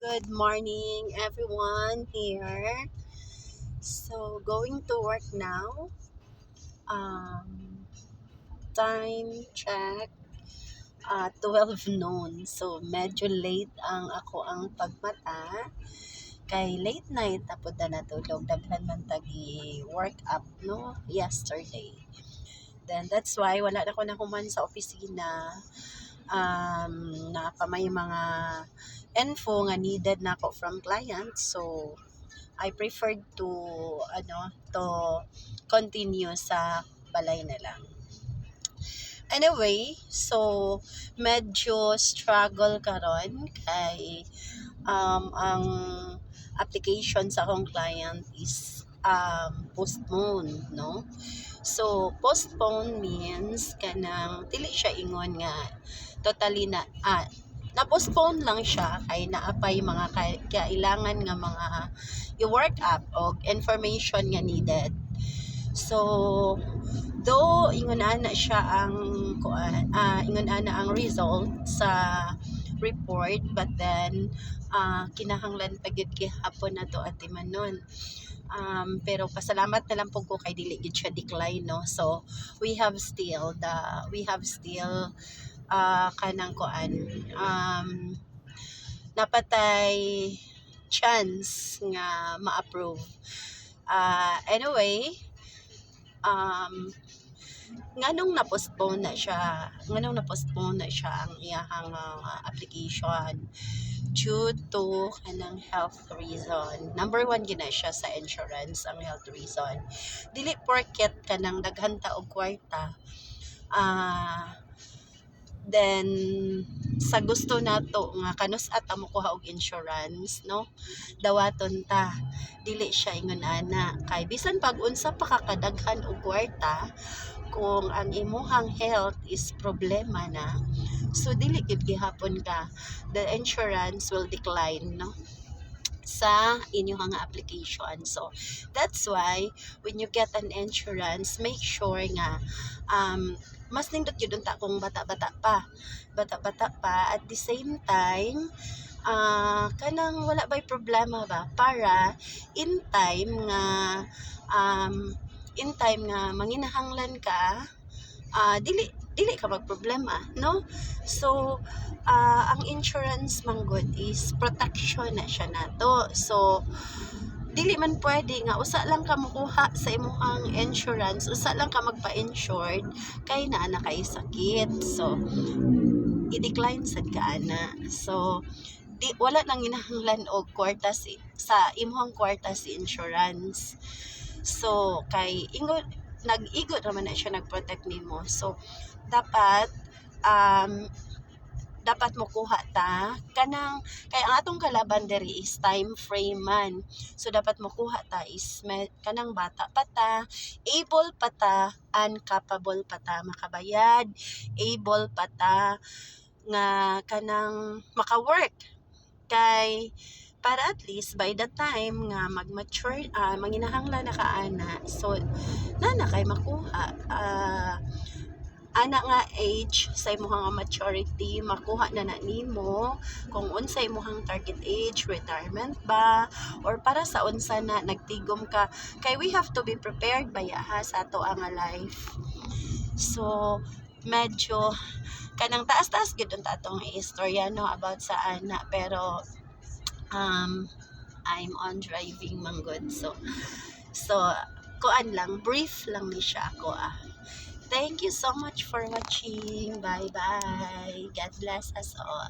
Good morning, everyone here. So, going to work now. Um, Time check, 12 noon. So, medyo late ang pagmata. Kay late night, tapos na natulog. Daghan man tagi work up, no? Yesterday. Then, that's why wala na ko nakuman sa opisina. Na pa may mga info nga needed na ako from clients. So, I preferred to continue sa balay na lang. Anyway, so medyo struggle karon kay ang application sa akong client is postpone, no? So postpone means kanang dili siya ingon nga totally na-postpone lang siya kay naapay mga kailangan nga mga i-work up o information nga needed. So, though ingon ana siya ingon ana ang result sa report, but then kinahanglan pa gyud gihapon nato ati manon. Pero pasalamat na lang po ko kay dili gid siya decline, no. So we have still kanang napatay chance nga ma-approve. Anyway, nganong na-postpone na siya ang iyahang application due to kanang health reason. Number one gina siya sa insurance ang health reason. Dili porket kanang daghan ta og kwarta, then sa gusto nato nga kanus ata mo kuha og insurance, no, dawaton ta. Dili siya ingon ana kay bisan pag unsa pa kakadaghan og kwarta, kung ang imuhang health is problema na, so dili gid gihapon ka, the insurance will decline, no, sa inyong application. So that's why when you get an insurance, make sure nga mas nindot yun ta kung bata-bata pa at the same time kanang wala ba'y problema ba para in time nga manginahanglan ka, dili ka magproblema, no. So ang insurance manggod is protection na siya nato. So dili man pwede nga usa lang ka makuha sa imong insurance, usa lang ka magpa-insured kay naa na kay sakit. So i-decline sad ka ana. So wala nang ginahanglan og kwarta sa imong kwarta si insurance. So kay nag-igo naman na siya nag-protect nimo. So dapat mo kuha ta kanang kay ang atong kalaban diri is time frame man. So dapat mo kuha ta is kanang bata pa ta, able pa ta, and capable pa ta makabayad, able pa ta nga kanang maka-work kay para at least by the time nga mag-mature, manginahanglan na ka ana, so na kay makuha ana nga age sa imong maturity, makuha na nimo kung unsa imong target age, retirement ba, or para sa unsa na nagtigom ka, kay we have to be prepared ba sa ato ang life. So medyo kanang taas-taas gid unta atong istorya, no, about sa ana, pero I'm on driving manggod, so kuan lang, brief lang ni siya ako. Thank you so much for watching. Bye bye. God bless us all.